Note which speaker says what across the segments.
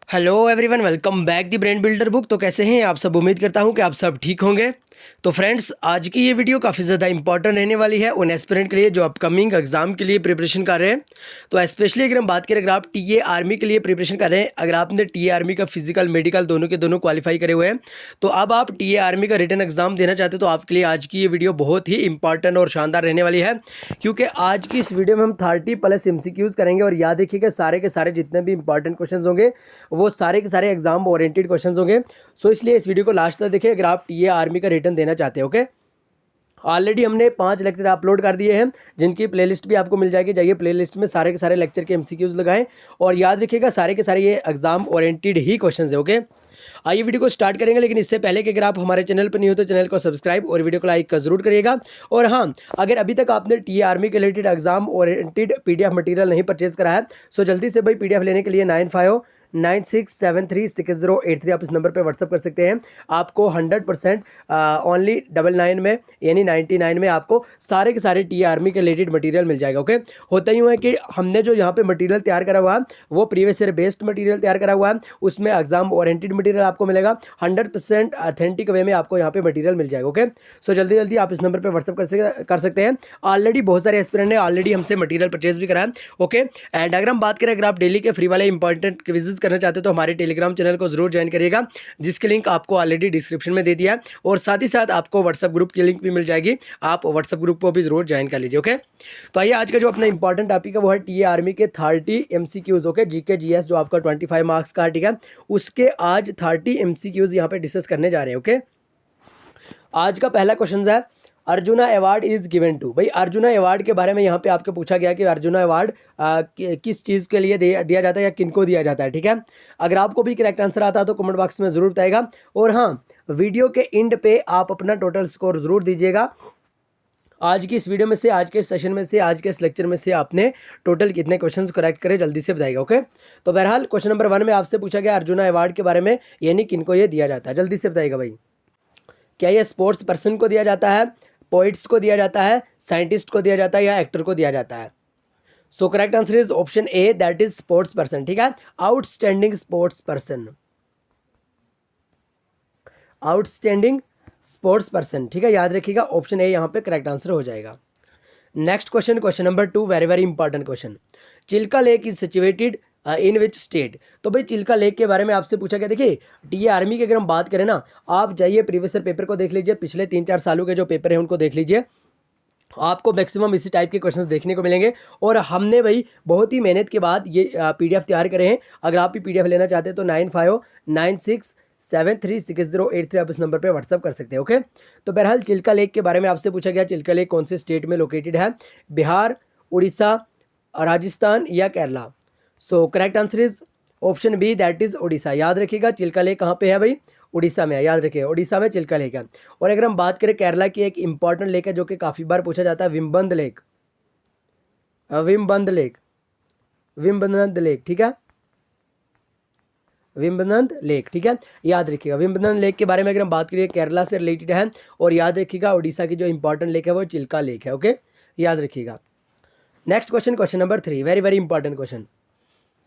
Speaker 1: Hello everyone, welcome back the brain builder book. तो कैसे हैं आप सब? उम्मीद करता हूं कि आप सब ठीक होंगे। तो फ्रेंड्स, आज की ये वीडियो काफ़ी ज़्यादा इंपॉर्टेंट रहने वाली है उन एस्पिरेंट के लिए जो अपकमिंग एग्जाम के लिए प्रिपरेशन कर रहे हैं। तो स्पेशली अगर हम बात करें, अगर आप टीए आर्मी के लिए प्रिपरेशन कर रहे हैं, अगर आपने टीए आर्मी का फिजिकल मेडिकल दोनों के दोनों क्वालिफाई करे हुए हैं, तो अब आप टीए आर्मी का रिटन एग्जाम देना चाहते हो, तो आपके लिए आज की ये वीडियो बहुत ही इंपॉर्टेंट और शानदार रहने वाली है। क्योंकि आज की इस वीडियो में हम 30+ MCQs करेंगे और याद रखिएगा सारे के सारे जितने भी इंपॉर्टेंट क्वेश्चन होंगे वो सारे के सारे एग्जाम ओरिएंटेड क्वेश्चंस होंगे। सो इसलिए इस वीडियो को लास्ट तक देखिए अगर आप टीए आर्मी का रिटर्न देना चाहते हो। ओके, ऑलरेडी हमने 5 लेक्चर अपलोड कर दिए हैं जिनकी प्लेलिस्ट भी आपको मिल जाएगी। जाइए प्लेलिस्ट में सारे के सारे लेक्चर के एमसीक्यूज लगाएं और याद रखिएगा सारे के सारे ये एग्जाम ओरिएंटेड ही क्वेश्चंस है। ओके, आइए वीडियो को स्टार्ट करेंगे, लेकिन इससे पहले कि अगर आप हमारे चैनल पर नहीं हो तो चैनल को सब्सक्राइब और वीडियो को लाइक जरूर करिएगा। और हाँ, अगर अभी तक आपने टीए आर्मी के related exam oriented PDF material नहीं परचेज करा है, सो जल्दी से भाई पीडीएफ लेने के लिए 9596736083 आप इस नंबर पे व्हाट्सअप कर सकते हैं। आपको 100% ओनली 99 में यानी 99 में आपको सारे के सारे टी आर्मी के रिलेटेड मटेरियल मिल जाएगा। ओके, होता ही हुआ है कि हमने जो यहाँ पे मटेरियल तैयार करा हुआ है वो प्रीवियस ईयर बेस्ड मटेरियल तैयार करा हुआ है, उसमें एग्जाम ओरिएंटेड मटेरियल आपको मिलेगा। 100% ऑथेंटिक वे में आपको यहाँ पे मटेरियल मिल जाएगा। ओके, सो जल्दी जल्दी आप इस नंबर पर व्हाट्सअप कर सकते हैं। ऑलरेडी बहुत सारे एस्पिरेंट ने ऑलरेडी हमसे मटेरियल परचेज भी करा है। ओके, एंड अगर हम बात करें, अगर आप डेली के फ्री वाले इंपॉर्टेंट क्विजेज करना चाहते हो तो हमारे टेलीग्राम चैनल को जरूर ज्वाइन करिएगा, जिसकी लिंक आपको ऑलरेडी डिस्क्रिप्शन में दे दिया है। और साथ ही साथ आपको व्हाट्सएप ग्रुप की लिंक भी मिल जाएगी, आप व्हाट्सएप ग्रुप को भी जरूर ज्वाइन कर लीजिए। ओके, तो आइए आज का जो अपना इंपॉर्टेंट टॉपिक है वो है टीए आर्मी के 30 MCQs। ओके, जीके जीएस जो आपका 25 मार्क्स का ठीक है, उसके आज 30 MCQs यहाँ पे डिस्कस करने जा रहे हैं। ओके, आज का पहला क्वेश्चन है Arjuna award is given to. भाई अर्जुना अवार्ड के बारे में यहाँ पे आपको पूछा गया कि अर्जुना अवार्ड किस चीज़ के लिए दिया जाता है या किनको दिया जाता है। ठीक है, अगर आपको भी करेक्ट आंसर आता है तो कमेंट बॉक्स में ज़रूर बताएगा। और हाँ, वीडियो के एंड पे आप अपना टोटल स्कोर ज़रूर दीजिएगा। आज की इस वीडियो में से, आज के सेशन में से, आज के इस लेक्चर में से आपने टोटल कितने क्वेश्चंस करेक्ट करे जल्दी से बताइएगा। ओके, तो बहरहाल क्वेश्चन नंबर 1 में आपसे पूछा गया अर्जुना अवार्ड के बारे में, यानी किनको ये दिया जाता है, जल्दी से बताइएगा भाई। क्या ये स्पोर्ट्स पर्सन को दिया जाता है, पोइट्स को दिया जाता है, साइंटिस्ट को दिया जाता है या एक्टर को दिया जाता है? So correct answer is option A, that is sports person. ठीक है, outstanding sports person, outstanding sports person. ठीक है, याद रखिएगा ऑप्शन ए यहाँ पे करेक्ट आंसर हो जाएगा। Next question, question number 2, very very important question. Chilka lake is situated in which state. तो भाई चिल्का लेक के बारे में आपसे पूछा गया। देखिए टीए आर्मी की अगर हम बात करें ना, आप जाइए प्रीवियस ईयर पेपर को देख लीजिए, पिछले 3-4 सालों के जो पेपर हैं उनको देख लीजिए, आपको मैक्सिमम इसी टाइप के क्वेश्चंस देखने को मिलेंगे। और हमने भाई बहुत ही मेहनत के बाद ये पीडीएफ तैयार करे हैं। अगर आप भी पीडीएफ लेना चाहते हैं तो 9596736083 आप इस नंबर पे व्हाट्सअप कर सकते हैं। ओके, तो बहरहाल चिल्का लेक के बारे में आपसे पूछा गया, चिल्का लेक कौन से स्टेट में लोकेटेड है? बिहार, उड़ीसा, राजस्थान या Kerala? So correct answer is option B, that is Orissa. याद रखिएगा चिल्का लेक कहाँ पे है भाई? उड़ीसा में है, याद रखिए उड़ीसा में चिल्का लेक है। और अगर हम बात करें केरला की, एक इंपॉर्टेंट लेक है जो कि काफ़ी बार पूछा जाता है, विम्बंद लेक, विम्बंद लेक, विम्बंद लेक। ठीक है, विम्बंद लेक। ठीक है, याद रखिएगा विम्बंद लेक के बारे में अगर हम बात करें केरला से रिलेटेड है। और याद रखिएगा उड़ीसा की जो इंपॉर्टेंट लेक है वो चिल्का लेक है। ओके, याद रखिएगा। Next question, question number 3, very very important question.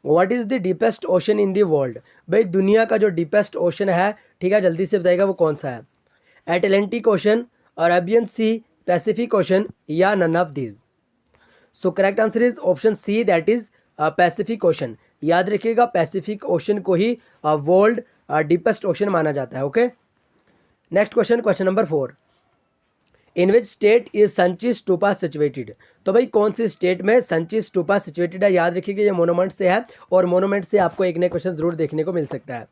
Speaker 1: What is the deepest ocean in the world. भाई दुनिया का जो डीपेस्ट ओशन है, ठीक है, जल्दी से बताइएगा वो कौन सा है? Atlantic ocean, Arabian sea, Pacific ocean या none of these? So correct answer is option C, that is Pacific ocean. याद रखिएगा पैसिफिक ओशन को ही वर्ल्ड डीपेस्ट ओशन माना जाता है। Okay, next question, question number 4, in which state is Sanchi stupa situated. तो भाई कौन सी स्टेट में संची स्तूपा सिचुएटेड है? याद रखिएगा ये मोनूमेंट से है और मोनूमेंट से आपको एक नए क्वेश्चन जरूर देखने को मिल सकता है।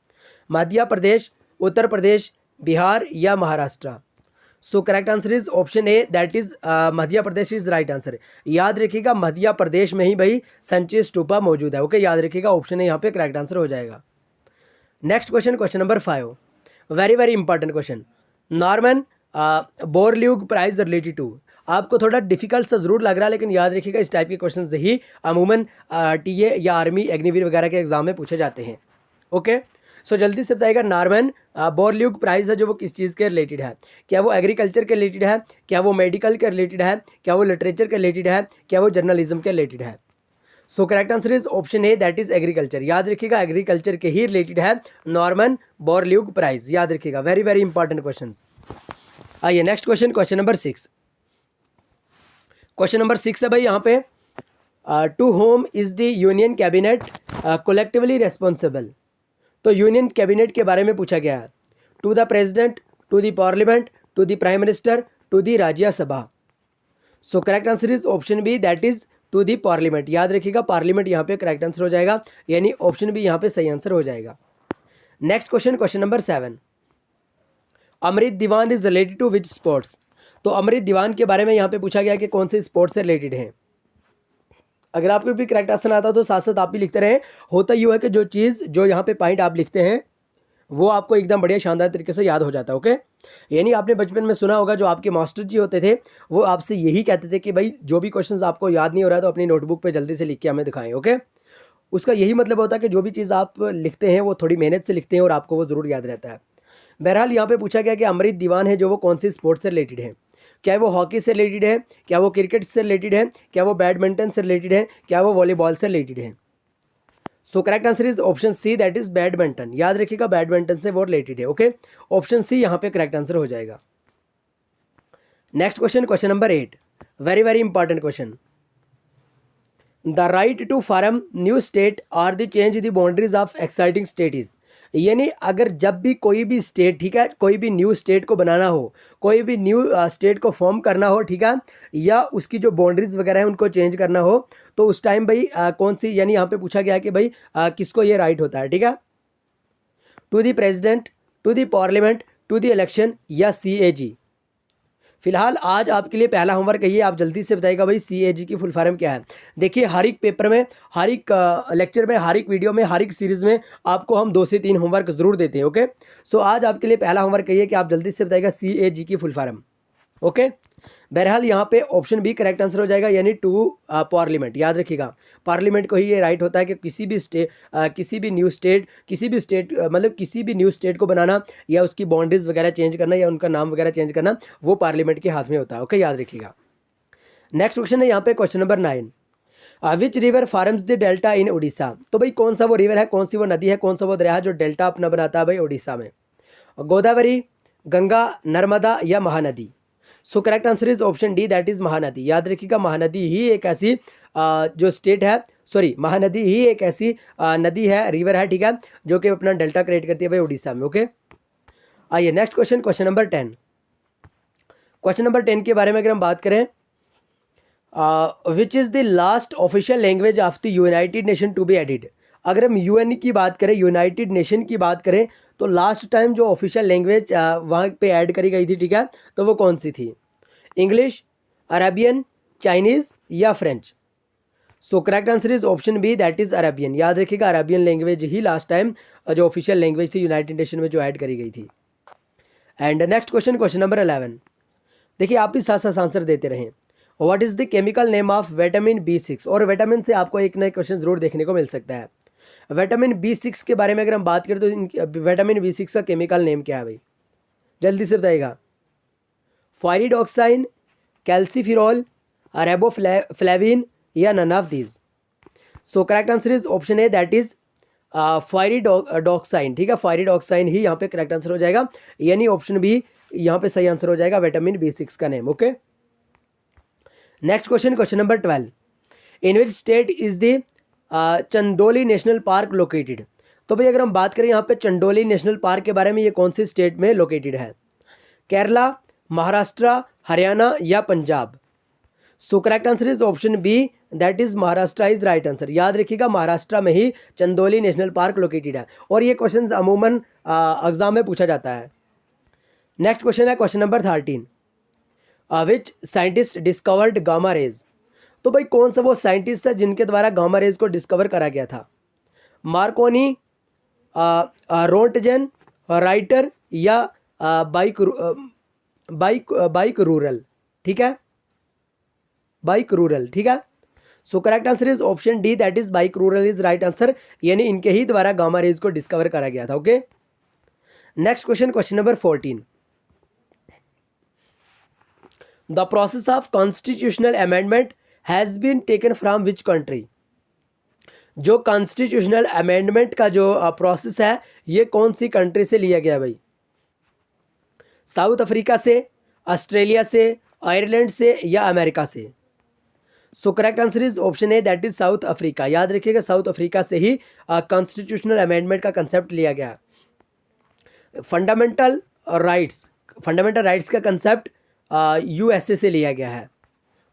Speaker 1: मध्य प्रदेश, उत्तर प्रदेश, बिहार या महाराष्ट्र? सो correct answer is option A, that is Madhya Pradesh is right answer. याद रखिएगा मध्य प्रदेश में ही भाई संची स्तूपा मौजूद है। ओके, याद रखिएगा ऑप्शन ए यहाँ पे करेक्ट आंसर हो जाएगा। Next question, question number 5, very very important question. Norman Borlaug prize related to. आपको थोड़ा डिफिकल्ट सा जरूर लग रहा है, लेकिन याद रखिएगा इस टाइप के क्वेश्चन ही अमूमन टीए या आर्मी एग्निवीर वगैरह के एग्जाम में पूछे जाते हैं। ओके, सो जल्दी से बताइएगा नॉर्मन बोरल्यूग प्राइज है जो वो किस चीज़ के रिलेटेड है? क्या वो एग्रीकल्चर के रिलेटेड है, क्या वो मेडिकल के रिलेटेड है, क्या वो लिटरेचर के रिलेटेड है, क्या वो जर्नलिज्म के रिलेटेड है? So correct answer is option A, that is agriculture. याद रखिएगा एग्रीकल्चर के ही रिलेटेड है नॉर्मन बोरल्यूग प्राइज, याद रखिएगा, वेरी वेरी इंपॉर्टेंट क्वेश्चन। आइए next question, question number 6। Question number 6 है भाई यहाँ पे, to whom is the union cabinet collectively responsible. तो यूनियन कैबिनेट के बारे में पूछा गया है, to the president, to the parliament, to the prime minister, to the Rajya Sabha. So correct answer is option B, that is to the parliament. याद रखिएगा parliament यहाँ पे करेक्ट आंसर हो जाएगा, यानी ऑप्शन बी यहाँ पे सही आंसर हो जाएगा। Next question, question number 7। Amrit Diwan is related to which sports. तो अमृत दीवान के बारे में यहाँ पे पूछा गया कि कौन से स्पोर्ट्स से रिलेटेड है। अगर आपको भी करेक्ट आंसर आता तो साथ साथ आप भी लिखते रहें। होता यूँ है कि जो चीज़ जो यहाँ पे पॉइंट आप लिखते हैं वो आपको एकदम बढ़िया शानदार तरीके से याद हो जाता है। ओके, यानी आपने बचपन में सुना होगा जो आपके मास्टर जी होते थे वो आपसे यही कहते थे कि भाई जो भी क्वेश्चंस आपको याद नहीं हो रहा है तो अपनी नोटबुक पे जल्दी से लिख के हमें दिखाएं। ओके, उसका यही मतलब होता है कि जो भी चीज़ आप लिखते हैं वो थोड़ी मेहनत से लिखते हैं और आपको वो ज़रूर याद रहता है। बहरहाल यहाँ पे पूछा गया कि अमृत दीवान है जो वो कौन सी स्पोर्ट्स से रिलेटेड है। क्या वो हॉकी से रिलेटेड है, क्या वो क्रिकेट से रिलेटेड है, क्या वो बैडमिंटन से रिलेटेड है, क्या वो वॉलीबॉल से रिलेटेड है। So correct answer is option C, that is badminton. याद रखिएगा बैडमिंटन से वो रिलेटेड है। ओके, ऑप्शन सी यहाँ पे करेक्ट आंसर हो जाएगा। Next question, question number 8, very very important question. The right to form new state और the change the boundaries of existing state is. यानी अगर जब भी कोई भी स्टेट, ठीक है, कोई भी न्यू स्टेट को बनाना हो, कोई भी न्यू स्टेट को फॉर्म करना हो, ठीक है, या उसकी जो बाउंड्रीज वगैरह है उनको चेंज करना हो, तो उस टाइम भाई कौन सी, यानी यहाँ पे पूछा गया कि भाई किसको ये राइट होता है, ठीक है, to the president, to the parliament, to the election या CAG। फिलहाल आज आपके लिए पहला होमवर्क है ये, आप जल्दी से बताइएगा भाई CAG की फुल फॉर्म क्या है। देखिए हर एक पेपर में, हर एक लेक्चर में, हर एक वीडियो में, हर एक सीरीज़ में आपको हम 2 से 3 होमवर्क ज़रूर देते हैं। ओके, सो आज आपके लिए पहला होमवर्क है ये कि आप जल्दी से बताइएगा CAG की फुल फॉर्म। ओके, बहरहाल यहाँ पे ऑप्शन बी करेक्ट आंसर हो जाएगा, यानी टू पार्लियामेंट। याद रखिएगा पार्लियामेंट को ही ये राइट होता है कि किसी भी न्यू स्टेट मतलब किसी भी न्यू स्टेट को बनाना या उसकी बाउंड्रीज वगैरह चेंज करना या उनका नाम वगैरह चेंज करना वो पार्लियामेंट के हाथ में होता है। ओके, याद रखिएगा। नेक्स्ट क्वेश्चन है यहाँ पे question number 9। Which river forms the delta इन उड़ीसा। तो भाई कौन सा वो रिवर है, कौन सी वो नदी है, कौन सा वो दरिया है जो डेल्टा अपना बनाता है भाई उड़ीसा में। गोदावरी, गंगा, नर्मदा या महानदी। सो correct answer is option D, that is Mahanadi. याद रखिएगा महानदी ही एक ऐसी जो स्टेट है, सॉरी महानदी ही एक ऐसी नदी है, रिवर है, ठीक है, जो कि अपना डेल्टा क्रिएट करती है भाई उड़ीसा में। ओके, आइए next question, question number 10। Question number 10 के बारे में अगर हम बात करें, which is the last official language of the united nation to be added. अगर हम UN की बात करें, यूनाइटेड नेशन की बात करें, तो लास्ट टाइम जो ऑफिशियल लैंग्वेज वहाँ पे ऐड करी गई थी, ठीक है, तो वो कौन सी थी। इंग्लिश, अरेबियन, चाइनीज़ या French. So correct answer is option B, that is Arabian. याद रखिएगा अरेबियन लैंग्वेज ही लास्ट टाइम जो ऑफिशियल लैंग्वेज थी यूनाइटेड नेशन में जो ऐड करी गई थी। And next question, question number 11। देखिए आप भी साथ साथ आंसर देते रहें। What is the chemical name of vitamin B6। और विटामिन से आपको एक नया क्वेश्चन जरूर देखने को मिल सकता है। विटामिन B6 के बारे में अगर हम बात करें तो विटामिन B6 का केमिकल नेम क्या है भाई, जल्दी से बताइएगा। फायरिडॉक्साइन, कैल्सीफिरोल, रेबोफ्लेविन या none of these. So correct answer is option A, that is pyridoxine. ठीक है, फायरिडॉक्साइन ही यहाँ पे करेक्ट आंसर हो जाएगा, यानी ऑप्शन बी यहाँ पे सही आंसर हो जाएगा विटामिन B6 का name. Okay, next question, question number 12। In which state is the Chandoli national park located. तो भाई अगर हम बात करें यहाँ पे चंदोली नेशनल पार्क के बारे में, ये कौन सी स्टेट में लोकेटेड है। केरला, महाराष्ट्र, हरियाणा या Punjab. So correct answer is option B, that is Maharashtra is right answer. याद रखिएगा महाराष्ट्र में ही चंदोली नेशनल पार्क लोकेटेड है और ये क्वेश्चन अमूमन एग्जाम में पूछा जाता है। नेक्स्ट क्वेश्चन है question number 13। Which scientist discovered gamma rays. तो भाई कौन सा वो साइंटिस्ट है जिनके द्वारा गामा रेज को डिस्कवर करा गया था। मार्कोनी, रोंटगेन, राइटर या बाइक रूरल। ठीक है, बाइक रूरल। ठीक है, so correct answer is option D, that is bike rural is right answer, यानी इनके ही द्वारा गामा रेज को डिस्कवर करा गया था। Okay, next question, question number 14। The process of constitutional amendment has been taken from which country. जो constitutional amendment का जो प्रोसेस है ये कौन सी कंट्री से लिया गया भाई? साउथ अफ्रीका से, ऑस्ट्रेलिया से, आयरलैंड से या अमेरिका से? सो correct answer is option A, that is south Africa. याद रखिएगा साउथ अफ्रीका से ही कॉन्स्टिट्यूशनल अमेंडमेंट का कंसेप्ट लिया गया। फंडामेंटल राइट्स का कंसेप्ट यूएसए से लिया गया है।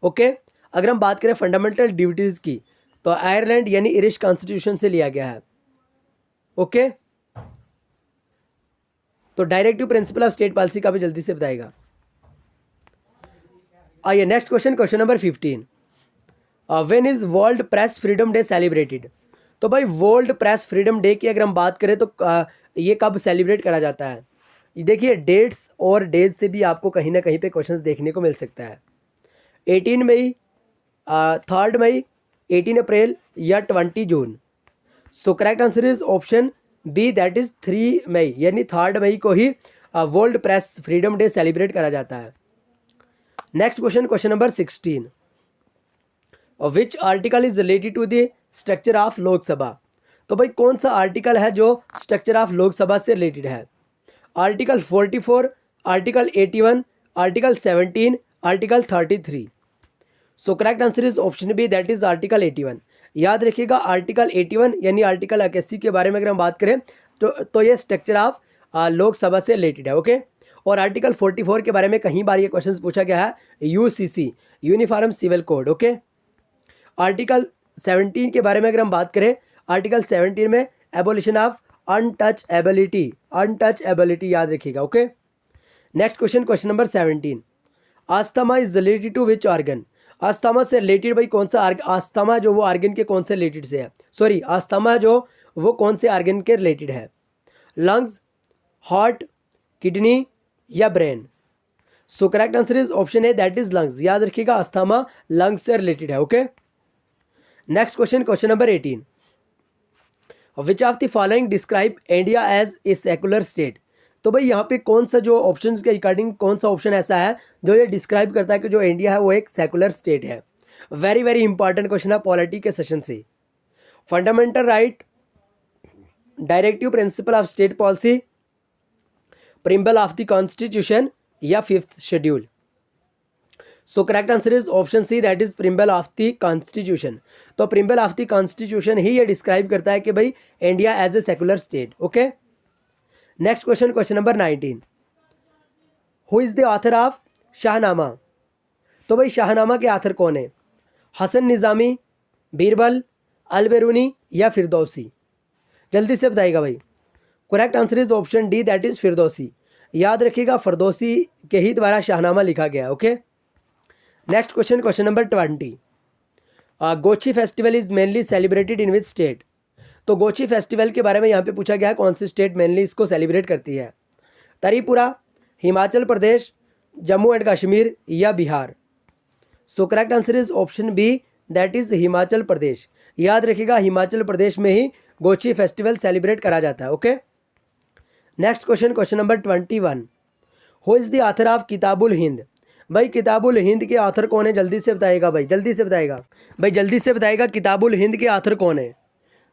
Speaker 1: ओके, अगर हम बात करें फंडामेंटल ड्यूटीज़ की तो आयरलैंड यानी इरिश कॉन्स्टिट्यूशन से लिया गया है। ओके, तो directive principle of state policy का भी जल्दी से बताएगा। आइए next question number 15। When is world press freedom day celebrated? तो भाई वर्ल्ड प्रेस फ्रीडम डे की अगर हम बात करें तो ये कब सेलिब्रेट करा जाता है? ये देखिए डेट्स और डेज से भी आपको कहीं ना कहीं पे क्वेश्चंस देखने को मिल सकता है। 18 मई, 3 मई, 18 अप्रैल या 20 June? So correct answer is option B, that is 3 May, यानी 3 मई को ही world press freedom day celebrate करा जाता है। Next question number 16। Which article is related to the structure of Lok Sabha? तो भाई कौन सा आर्टिकल है जो स्ट्रक्चर ऑफ लोकसभा से रिलेटेड है? Article 44, article 81, article 17, article 33? So correct answer is option B, that is article 81। याद रखिएगा आर्टिकल 81 यानी आर्टिकल 81 के बारे में अगर हम बात करें तो ये स्ट्रक्चर ऑफ लोकसभा से रिलेटेड है। ओके, और आर्टिकल 44 के बारे में कहीं बार ये क्वेश्चन पूछा गया है, UCC uniform civil code. Okay, article 17 के बारे में अगर हम बात करें, आर्टिकल 17 में एबोलिशन ऑफ अनटचएबिलिटी याद रखिएगा। Okay, next question number 17। Asthma is related to which organ? Asthma से रिलेटेड भाई कौन सा आस्थमा जो वो ऑर्गन के कौन से रिलेटेड से है? सॉरी, आस्थमा जो वो कौन से ऑर्गन के रिलेटेड है? लंग्स, हार्ट, किडनी या brain? So correct answer is option A, that is lungs. याद रखिएगा आस्थमा लंग्स से रिलेटेड है। Okay, next question number 18। Which of the following describe India as a secular state? तो भाई यहाँ पे कौन सा जो ऑप्शंस के अकॉर्डिंग कौन सा ऑप्शन ऐसा है जो ये डिस्क्राइब करता है कि जो इंडिया है वो एक सेकुलर स्टेट है? वेरी वेरी इंपॉर्टेंट क्वेश्चन है पॉलिटी के सेशन से। Fundamental right, directive principle of state policy, preamble of the constitution या 5th schedule? So correct answer is option C, that is preamble of the constitution. तो preamble of the constitution ही ये describe करता है कि भाई India as a secular state. Okay, next question number 19। Who is the author of Shahnameh? तो भाई शाहनामा के ऑथर कौन है? हसन निज़ामी, बीरबल, अलबेरूनी या फिरदौसी? जल्दी से बताइएगा भाई। Correct answer is option D, that is Firdausi. याद रखिएगा फिरदौसी के ही द्वारा शाहनामा लिखा गया। Okay, next question number 20। Gochi festival is mainly celebrated in which state? तो गोची फेस्टिवल के बारे में यहाँ पे पूछा गया है कौन सी स्टेट मेनली इसको सेलिब्रेट करती है? त्रिपुरा, हिमाचल प्रदेश, जम्मू एंड कश्मीर या Bihar? So correct answer is option B, that is Himachal Pradesh. याद रखिएगा हिमाचल प्रदेश में ही गोची फेस्टिवल सेलिब्रेट करा जाता है। Okay, next question number 21। Who is the author of Kitabul Hind? भाई किताबुल हिंद के ऑथर कौन है? जल्दी से बताइएगा भाई, जल्दी से बताइएगा भाई, जल्दी से बताइएगा किताबुल हिंद के ऑथर कौन है?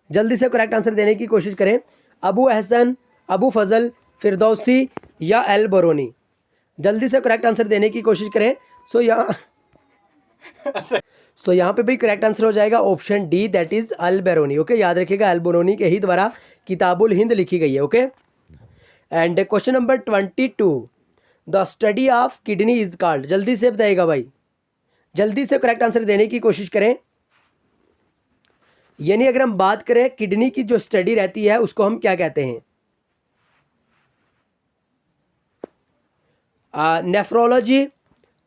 Speaker 1: जल्दी से करेक्ट आंसर देने की कोशिश करें। अबू अहसन, अबू फजल, फिरदौसी या एल बरोनी? जल्दी से करेक्ट आंसर देने की कोशिश करें। सो यहाँ पे भी करेक्ट आंसर हो जाएगा option D, that is Al Biruni. Okay, याद रखिएगा अल बेरोनी के ही द्वारा किताबुल हिंद लिखी गई है। Okay, and question number 22। The study of kidney is called? जल्दी से बताइएगा भाई, जल्दी से करेक्ट आंसर देने की कोशिश करें। यानी अगर हम बात करें किडनी की जो स्टडी रहती है उसको हम क्या कहते हैं? नेफ्रोलॉजी,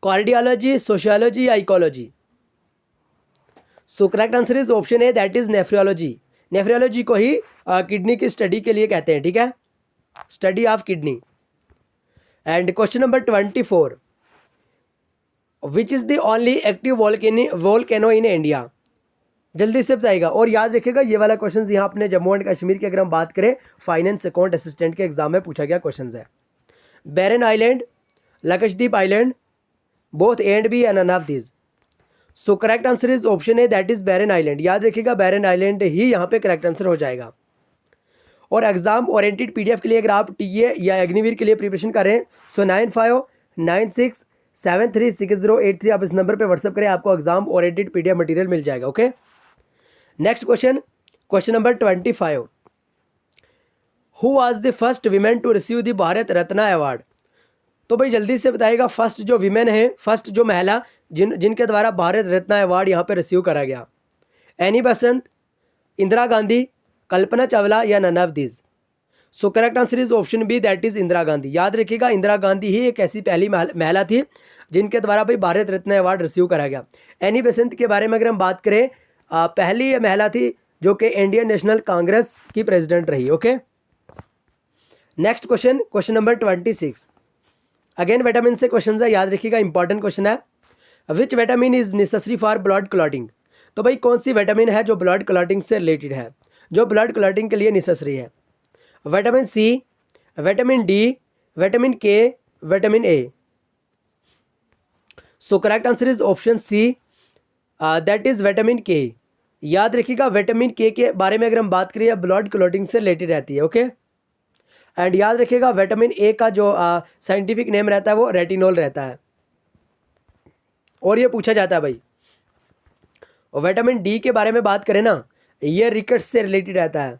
Speaker 1: कार्डियोलॉजी, सोशियोलॉजी या ecology? So correct answer is option A, that is nephrology. Nephrology को ही किडनी की स्टडी के लिए कहते हैं। ठीक है, study of kidney. And question number 24। Which is the only active volcano in India? जल्दी से बताइएगा। और याद रखिएगा ये वाला क्वेश्चन यहाँ अपने जम्मू एंड कश्मीर की अगर हम बात करें फाइनेंस अकाउंट असिस्टेंट के एग्जाम में पूछा गया क्वेश्चन है। Barren Island, Lakshadweep island, both and B and none of these? So correct answer is option A, that is Barren Island. याद रखिएगा बैरन आइलैंड ही यहाँ पे करेक्ट आंसर हो जाएगा। और एग्जाम ओरिएंटेड पीडीएफ के लिए अगर आप टीए या अग्निवीर के लिए प्रिपरेशन कर रहे हैं सो 9596736083 आप इस नंबर पे व्हाट्सअप करें, आपको एग्जाम ओरिएंटेड पीडीएफ मटेरियल मिल जाएगा। Okay, next question, question number 25। Who was the first women to receive the Bharat Ratna award? तो भाई जल्दी से बताइएगा, फर्स्ट जो वीमेन है, फर्स्ट जो महिला जिनके द्वारा भारत रत्न अवार्ड यहाँ पे रिसीव करा गया। एनी बसंत, इंदिरा गांधी, कल्पना चावला या none of these? So correct answer is option B, that is Indira Gandhi. याद रखिएगा इंदिरा गांधी ही एक ऐसी पहली महिला थी जिनके द्वारा भाई भारत रत्न अवार्ड रिसीव करा गया। एनी बेसेंट के बारे में अगर हम बात करें, पहली ये महिला थी जो कि इंडियन नेशनल कांग्रेस की प्रेसिडेंट रही। Okay, next question, question number 26। Again vitamin से क्वेश्चन है, याद रखिएगा इंपॉर्टेंट क्वेश्चन है। Which vitamin is necessary for blood clotting? तो भाई कौन सी विटामिन है जो ब्लड क्लॉटिंग से रिलेटेड है, जो ब्लड क्लॉटिंग के लिए नेसेसरी है? Vitamin C, vitamin D, vitamin K, vitamin A? So correct answer is option C, that is vitamin K. याद रखिएगा विटामिन के बारे में अगर हम बात करें, ब्लड क्लॉटिंग से रिलेटेड रहती है। ओके, एंड याद रखिएगा विटामिन ए का जो साइंटिफिक नेम रहता है वो रेटिनॉल रहता है। और ये पूछा जाता है भाई। और विटामिन डी के बारे में बात करें ना, ये रिकेट्स से रिलेटेड रहता है,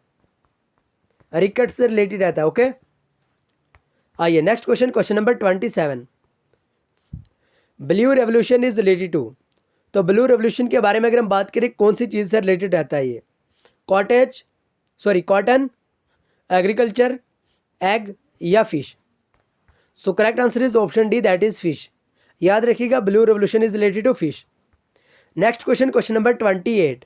Speaker 1: रिकेट्स से रिलेटेड रहता है। ओके, आइए next question, question number 27। Blue revolution is related to? तो ब्लू रेवोल्यूशन के बारे में अगर हम बात करें, कौन सी चीज़ से रिलेटेड रहता है ये? कॉटन, एग्रीकल्चर, एग या fish? So correct answer is option D, that is fish. याद रखिएगा blue revolution is related to fish. Next question, question number 28।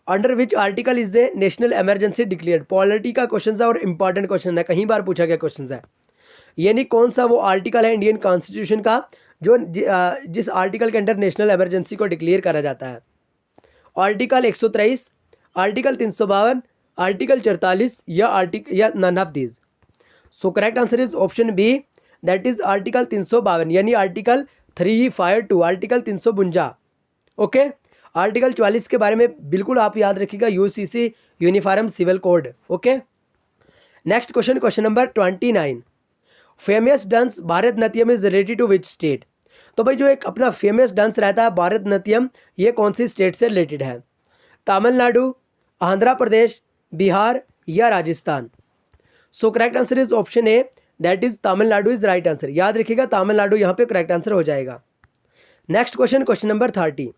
Speaker 1: Under which article is the national emergency declared? Polity का question है और important question है, कहीं बार पूछा गया question है। यानी कौन सा वो आर्टिकल है इंडियन कॉन्स्टिट्यूशन का जो जिस आर्टिकल के अंडर नेशनल इमरजेंसी को डिक्लेयर करा जाता है? आर्टिकल 123, आर्टिकल 352, आर्टिकल 44 या none of these? So correct answer is option B, that is article 352, यानी आर्टिकल 352, आर्टिकल 352। ओके, आर्टिकल 44 के बारे में बिल्कुल आप याद रखिएगा, UCC uniform civil code. Okay, next question, question number 29। Famous dance Bharatanatyam is related to which state? तो भाई जो एक अपना फेमस डांस रहता है भारत नाट्यम, ये कौन सी स्टेट से रिलेटेड है? तमिलनाडु, आंध्र प्रदेश, बिहार या Rajasthan? So correct answer is option A, that is Tamil Nadu is right answer. याद रखिएगा तमिलनाडु यहाँ पे करेक्ट आंसर हो जाएगा। Next question, question number 30।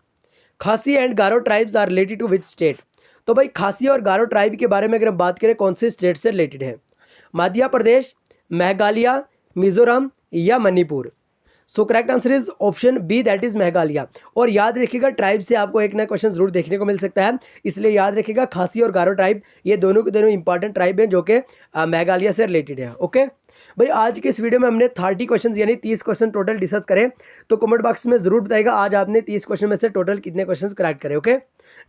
Speaker 1: Khasi and Garo tribes are related to which state? तो भाई खासी और गारो ट्राइब के बारे में अगर हम बात करें, कौन से स्टेट से रिलेटेड है? मध्य प्रदेश, मेघालय, मिजोरम या Manipur? So correct answer is option B, that is Meghalaya. और याद रखिएगा ट्राइब से आपको एक नया क्वेश्चन जरूर देखने को मिल सकता है, इसलिए याद रखिएगा खासी और गारो ट्राइब ये दोनों के दोनों इंपॉर्टेंट ट्राइब हैं जो कि मेघालय से रिलेटेड है। ओके भाई, आज के इस वीडियो में हमने 30 क्वेश्चन यानी 30 क्वेश्चन टोटल डिस्कस करें, तो कमेंट बॉक्स में जरूर बताइएगा आज आपने 30 क्वेश्चन में से टोटल कितने क्वेश्चन करेक्ट करे। ओके,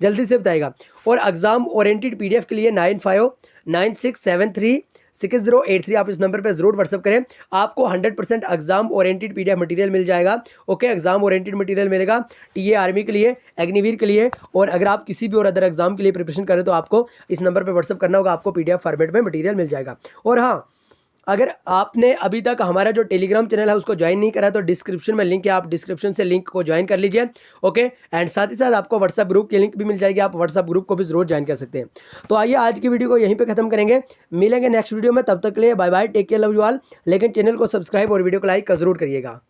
Speaker 1: जल्दी से बताइएगा। और एग्जाम ओरिएंटेड पीडीएफ के लिए 9596736083 आप इस नंबर पे जरूर व्हाट्सअप करें, आपको 100% एग्जाम ओरिएंटेड पीडीएफ मटेरियल मिल जाएगा। ओके, एग्जाम ओरिएंटेड मटेरियल मिलेगा टीए आर्मी के लिए, अग्निवीर के लिए, और अगर आप किसी भी और अदर एग्जाम के लिए प्रिपरेशन करें तो आपको इस नंबर पर व्हाट्सअप करना होगा, आपको पीडीएफ फॉर्मेट में मटेरियल मिल जाएगा। और हाँ, अगर आपने अभी तक हमारा जो टेलीग्राम चैनल है उसको ज्वाइन नहीं करा तो डिस्क्रिप्शन में लिंक है, आप डिस्क्रिप्शन से लिंक को ज्वाइन कर लीजिए। ओके, एंड साथ ही साथ आपको व्हाट्सएप ग्रुप की लिंक भी मिल जाएगी, आप व्हाट्सएप ग्रुप को भी जरूर ज्वाइन कर सकते हैं। तो आइए आज की वीडियो को यहीं पे खत्म करेंगे, मिलेंगे नेक्स्ट वीडियो में, तब तक के लिए bye bye, take care, love you all. लेकिन चैनल को सब्सक्राइब और वीडियो को लाइक जरूर करिएगा।